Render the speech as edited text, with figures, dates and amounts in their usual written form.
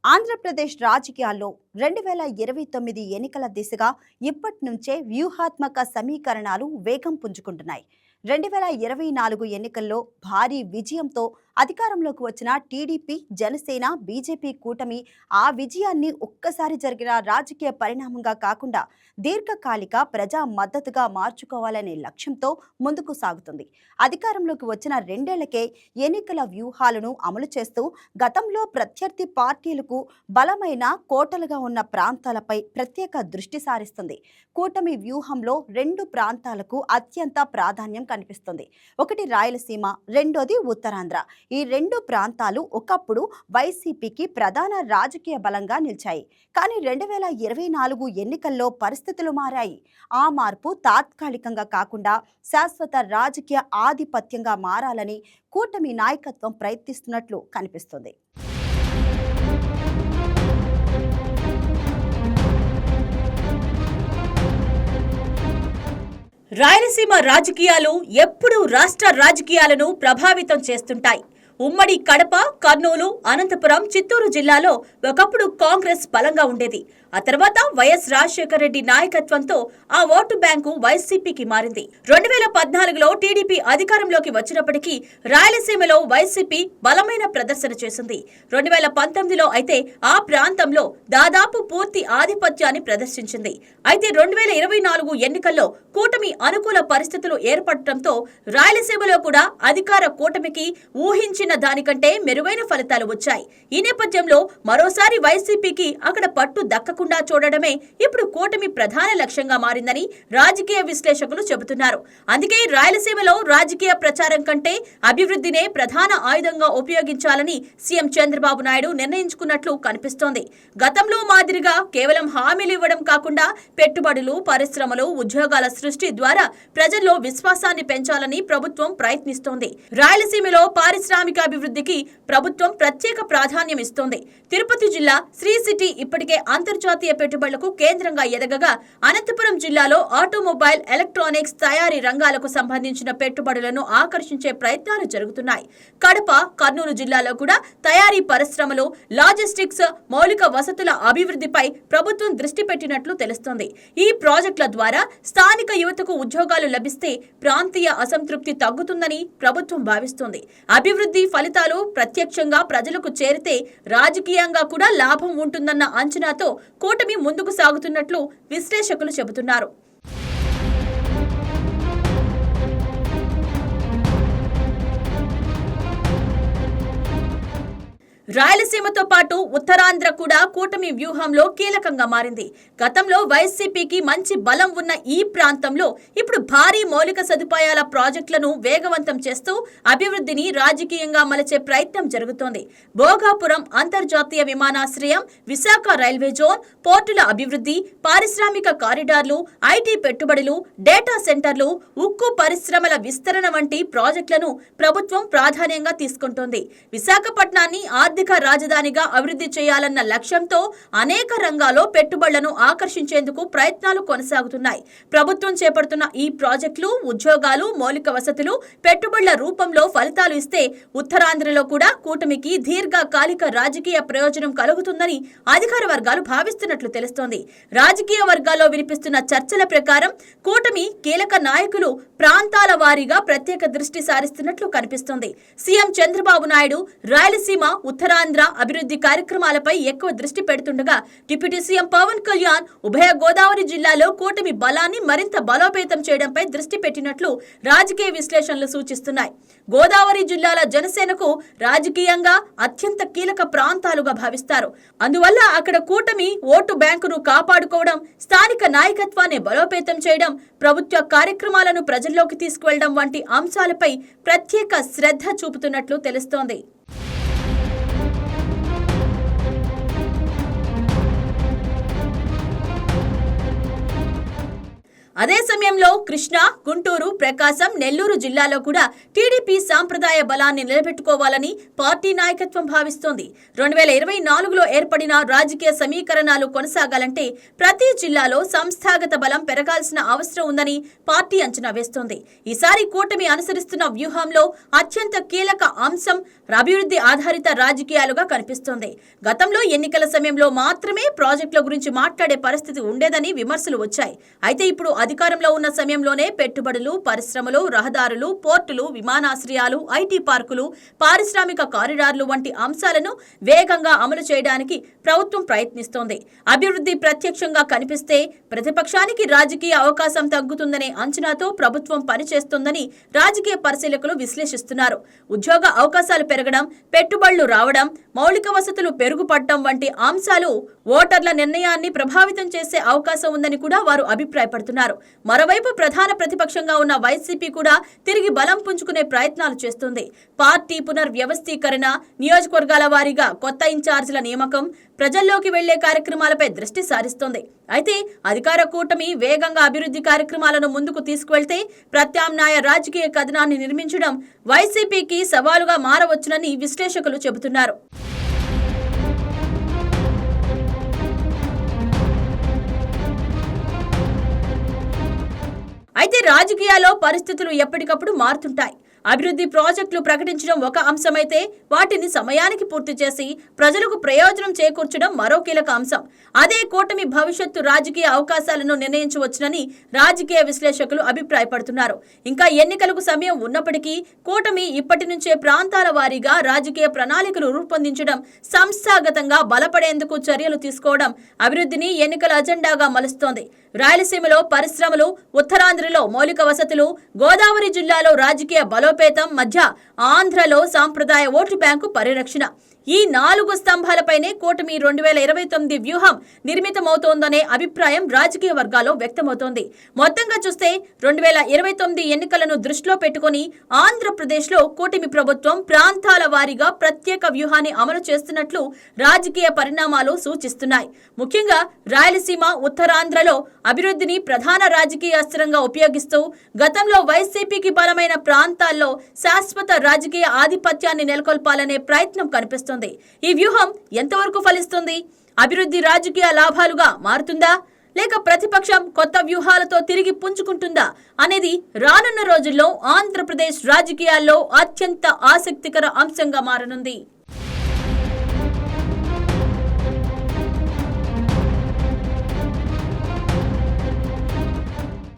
ఆంధ్రప్రదేశ్ రాజకీయాల్లో 2029 ఎన్నికల దిశగా ఇప్పటి నుంచే వ్యూహాత్మక సమీకరణాలు వేగం పుంజుకుంటున్నాయి. 2024 ఎన్నికల్లో భారీ విజయంతో అధికారంలోకి వచ్చిన టీడీపీ, జనసేన, బీజేపీ కూటమి ఆ విజయాన్ని ఒక్కసారి జరిగిన రాజకీయ పరిణామంగా కాకుండా దీర్ఘకాలిక ప్రజా మద్దతుగా మార్చుకోవాలనే లక్ష్యంతో ముందుకు సాగుతుంది. అధికారంలోకి వచ్చిన 2 ఏళ్లకే ఎన్నికల వ్యూహాలను అమలు చేస్తూ గతంలో ప్రత్యర్థి పార్టీలకు బలమైన కోటలుగా ఉన్న ప్రాంతాలపై ప్రత్యేక దృష్టి సారిస్తుంది. కూటమి వ్యూహంలో 2 ప్రాంతాలకు అత్యంత ప్రాధాన్యం కనిపిస్తుంది. ఒకటి రాయలసీమ, రెండోది ఉత్తరాంధ్ర. ఈ 2 ప్రాంతాలు ఒకప్పుడు వైసీపీకి ప్రధాన రాజకీయ బలంగా నిలిచాయి. కానీ 2024 ఎన్నికల్లో పరిస్థితులు మారాయి. ఆ మార్పు తాత్కాలికంగా కాకుండా శాశ్వత రాజకీయ ఆధిపత్యంగా మారాలని కూటమి నాయకత్వం ప్రయత్నిస్తున్నట్లు కనిపిస్తుంది. రాయలసీమ రాజకీయాలు ఎప్పుడూ రాష్ట్ర రాజకీయాలను ప్రభావితం చేస్తుంటాయి. ఉమ్మడి కడప, కర్నూలు, అనంతపురం, చిత్తూరు జిల్లాలో ఒకప్పుడు కాంగ్రెస్ బలంగా ఉండేది. ఆ తర్వాత వైఎస్ రాజశేఖర రెడ్డి నాయకత్వంతో ఆ ఓటు బ్యాంకు వైసీపీకి మారింది. 2014లో టీడీపీ అధికారంలోకి వచ్చినప్పటికీ రాయలసీమలో వైసీపీ బలమైన ప్రదర్శన చేసింది. 2019లో అయితే ఆ ప్రాంతంలో దాదాపు పూర్తి ఆధిపత్యాన్ని ప్రదర్శించింది. అయితే 2024 ఎన్నికల్లో కూటమి అనుకూల పరిస్థితులు ఏర్పడటంతో రాయలసీమలో కూడా అధికార కూటమికి ఊహించిన దానికంటే మెరుగైన ఫలితాలు వచ్చాయి. ఈ నేపథ్యంలో మరోసారి వైసీపీకి అక్కడ పట్టు దక్కకుండా చూడడమే ఇప్పుడు కూటమి ప్రధాన లక్ష్యంగా మారిందని రాజకీయ విశ్లేషకులు చెబుతున్నారు. అందుకే రాయలసీమలో రాజకీయ ప్రచారం కంటే అభివృద్ధినే ప్రధాన ఆయుధంగా ఉపయోగించాలని సీఎం చంద్రబాబు నాయుడు నిర్ణయించుకున్నట్లు కనిపిస్తోంది. గతంలో మాదిరిగా కేవలం హామీలు ఇవ్వడం కాకుండా పెట్టుబడులు, పరిశ్రమలు, ఉద్యోగాల సృష్టి ద్వారా ప్రజల్లో విశ్వాసాన్ని పెంచాలని ప్రభుత్వం ప్రయత్నిస్తోంది. రాయలసీమలో పారిశ్రామిక అభివృద్ధికి ప్రభుత్వం ప్రత్యేక ప్రాధాన్యం ఇస్తోంది. తిరుపతి జిల్లా శ్రీ సిటీ ఇప్పటికే అంతర్జాతీయ పెట్టుబడులకు కేంద్రంగా ఎదగగా అనంతపురం జిల్లాలో ఆటోమొబైల్, ఎలక్ట్రానిక్స్ తయారీ రంగాలకు సంబంధించిన పెట్టుబడులను ఆకర్షించే ప్రయత్నాలు జరుగుతున్నాయి. కడప, కర్నూలు జిల్లాలో కూడా తయారీ పరిశ్రమలు, లాజిస్టిక్స్, మౌలిక వసతుల అభివృద్ధిపై ప్రభుత్వం దృష్టి పెట్టినట్లు తెలుస్తోంది. ఈ ప్రాజెక్టుల ద్వారా స్థానిక యువతకు ఉద్యోగాలు లభిస్తే ప్రాంతీయ అసంతృప్తి తగ్గుతుందని ప్రభుత్వం భావిస్తోంది. అభివృద్ధి ఫలితాలు ప్రత్యక్షంగా ప్రజలకు చేరితే రాజకీయంగా కూడా లాభం ఉంటుందన్న అంచనాతో కూటమి ముందుకు సాగుతున్నట్లు విశ్లేషకులు చెబుతున్నారు. రాయలసీమతో పాటు ఉత్తరాంధ్ర కూడా కూటమి వ్యూహంలో కీలకంగా మారింది. గతంలో వైసీపీకి మంచి బలం ఉన్న ఈ ప్రాంతంలో ఇప్పుడు భారీ మౌలిక సదుపాయాల ప్రాజెక్టులను వేగవంతం చేస్తూ అభివృద్ధిని రాజకీయంగా మలచే ప్రయత్నం జరుగుతోంది. భోగాపురం అంతర్జాతీయ విమానాశ్రయం, విశాఖ రైల్వే జోన్, పోర్టుల అభివృద్ధి, పారిశ్రామిక కారిడార్లు, ఐటీ పెట్టుబడులు, డేటా సెంటర్లు, ఉక్కు పరిశ్రమల విస్తరణ వంటి ప్రాజెక్టులను ప్రభుత్వం ప్రాధాన్యంగా తీసుకుంటోంది. విశాఖపట్నాన్ని ఆర్థిక రాజధానిగా అభివృద్ధి చేయాలన్న లక్ష్యంతో అనేక రంగాల్లో పెట్టుబడులను ఆకర్షించేందుకు ప్రయత్నాలు కొనసాగుతున్నాయి. ప్రభుత్వం చేపడుతున్న ఈ ప్రాజెక్టులు ఉద్యోగాలు, మౌలిక వసతులు, పెట్టుబడుల రూపంలో ఫలితాలు ఇస్తే ఉత్తరాంధ్రలో కూడా కూటమికి దీర్ఘకాలిక రాజకీయ ప్రయోజనం కలుగుతుందని అధికార వర్గాలు భావిస్తున్నట్లు తెలుస్తోంది. రాజకీయ వర్గాల్లో వినిపిస్తున్న చర్చల ప్రకారం కూటమి కీలక నాయకులు ప్రాంతాల వారీగా ప్రత్యేక దృష్టి సారిస్తున్నట్లు కనిపిస్తోంది. సీఎం చంద్రబాబు నాయుడు రాయలసీమ, ఉత్తరాంధ్ర అభివృద్ధి కార్యక్రమాలపై ఎక్కువ దృష్టి పెడుతుండగా డిప్యూటీ సీఎం పవన్ కళ్యాణ్ ఉభయ గోదావరి జిల్లాలో కూటమి బలాన్ని మరింత బలోపేతం చేయడంపై దృష్టి పెట్టినట్లు రాజకీయ విశ్లేషణలు సూచిస్తున్నాయి. గోదావరి జిల్లాల జనసేనకు రాజకీయంగా అత్యంత కీలక ప్రాంతాలుగా భావిస్తారు. అందువల్ల అక్కడ కూటమి ఓటు బ్యాంకును కాపాడుకోవడం, స్థానిక నాయకత్వాన్ని బలోపేతం చేయడం, ప్రభుత్వ కార్యక్రమాలను ప్రజల్లోకి తీసుకువెళ్లడం వంటి అంశాలపై ప్రత్యేక శ్రద్ధ చూపుతున్నట్లు తెలుస్తోంది. అదే సమయంలో సమయంలో కృష్ణా, గుంటూరు, ప్రకాశం, నెల్లూరు జిల్లాలో కూడా టీడీపీ సాంప్రదాయ బలాన్ని నిలబెట్టుకోవాలని పార్టీ నాయకత్వం భావిస్తోంది. 2024లో ఏర్పడిన రాజకీయ సమీకరణాలు కొనసాగాలంటే ప్రతి జిల్లాలో సంస్థాగత బలం పెరగాల్సిన అవసరం ఉందని పార్టీ అంచనా వేస్తోంది. ఈసారి కూటమి అనుసరిస్తున్న వ్యూహంలో అత్యంత కీలక అంశం అభివృద్ధి ఆధారిత రాజకీయాలుగా కనిపిస్తోంది. గతంలో ఎన్నికల సమయంలో మాత్రమే ప్రాజెక్టుల గురించి మాట్లాడే పరిస్థితి ఉండేదని విమర్శలు వచ్చాయి. అయితే ఇప్పుడు అధికారంలో ఉన్న సమయంలోనే పెట్టుబడులు, పరిశ్రమలు, రహదారులు, పోర్టులు, విమానాశ్రయాలు, ఐటీ పార్కులు, పారిశ్రామిక కారిడార్లు వంటి అంశాలను వేగంగా అమలు చేయడానికి ప్రభుత్వం ప్రయత్నిస్తోంది. అభివృద్ధి ప్రత్యక్షంగా కనిపిస్తే ప్రతిపక్షానికి రాజకీయ అవకాశం తగ్గుతుందనే అంచనాతో ప్రభుత్వం పనిచేస్తోందని రాజకీయ పరిశీలకులు విశ్లేషిస్తున్నారు. ఉద్యోగ అవకాశాలు పెరగడం, పెట్టుబడులు రావడం, మౌలిక వసతులు పెరుగుపడటం వంటి అంశాలు ఓటర్ల నిర్ణయాన్ని ప్రభావితం చేసే అవకాశం ఉందని కూడా వారు అభిప్రాయపడుతున్నారు. మరోవైపు ప్రధాన ప్రతిపక్షంగా ఉన్న వైసీపీ కూడా తిరిగి బలం పుంజుకునే ప్రయత్నాలు చేస్తుంది. పార్టీ పునర్వ్యవస్థీకరణ, నియోజకవర్గాల వారీగా కొత్త ఇన్ఛార్జీల నియామకం, ప్రజల్లోకి వెళ్లే కార్యక్రమాలపై దృష్టి సారిస్తోంది. అయితే అధికార కూటమి వేగంగా అభివృద్ధి కార్యక్రమాలను ముందుకు తీసుకువెళ్తే ప్రత్యామ్నాయ రాజకీయ కథనాన్ని నిర్మించడం వైసీపీకి సవాలుగా మారవచ్చునని విశ్లేషకులు చెబుతున్నారు. అయితే రాజకీయాల్లో పరిస్థితులు ఎప్పటికప్పుడు మారుతుంటాయి. అభివృద్ధి ప్రాజెక్టులు ప్రకటించడం ఒక అంశమైతే వాటిని సమయానికి పూర్తి చేసి ప్రజలకు ప్రయోజనం చేకూర్చడం మరో కీలక అంశం. అదే కూటమి భవిష్యత్తు రాజకీయ అవకాశాలను నిర్ణయించవచ్చునని రాజకీయ విశ్లేషకులు అభిప్రాయపడుతున్నారు. ఇంకా ఎన్నికలకు సమయం ఉన్నప్పటికీ కూటమి ఇప్పటి నుంచే ప్రాంతాల వారీగా రాజకీయ ప్రణాళికలు రూపొందించడం, సంస్థాగతంగా బలపడేందుకు చర్యలు తీసుకోవడం అభివృద్ధిని ఎన్నికల అజెండాగా మలుస్తోంది. రాయలసీమలో పరిశ్రమలు, ఉత్తరాంధ్రలో మౌలిక వసతులు, గోదావరి జిల్లాలో రాజకీయ బలోపేతం మధ్య ఆంధ్రలో సాంప్రదాయ ఓటు బ్యాంకు పరిరక్షణ, ఈ 4 స్తంభాలపైనే కూటమి 2029 వ్యూహం నిర్మితమవుతోందనే అభిప్రాయం రాజకీయ వర్గాల్లో వ్యక్తమవుతోంది. మొత్తంగా చూస్తే 2029 ఎన్నికలను దృష్టిలో పెట్టుకుని ఆంధ్రప్రదేశ్లో కూటమి ప్రభుత్వం ప్రాంతాల వారీగా ప్రత్యేక వ్యూహాన్ని అమలు చేస్తున్నట్లు రాజకీయ పరిణామాలు సూచిస్తున్నాయి. ముఖ్యంగా రాయలసీమ, ఉత్తరాంధ్రలో అభివృద్ధిని ప్రధాన రాజకీయ అస్త్రంగా ఉపయోగిస్తూ గతంలో వైసీపీకి బలమైన ప్రాంతాల్లో శాశ్వత రాజకీయ ఆధిపత్యాన్ని నెలకొల్పాలనే ప్రయత్నం కనిపిస్తుంది. ఈ వ్యూహం ఎంతవరకు ఫలిస్తుంది? అభివృద్ధి రాజకీయ లాభాలుగా మారుతుందా, లేక ప్రతిపక్షం కొత్త వ్యూహాలతో తిరిగి పుంజుకుంటుందా అనేది రానున్న రోజుల్లో ఆంధ్రప్రదేశ్ రాజకీయాల్లో అత్యంత ఆసక్తికర అంశంగా మారనుంది.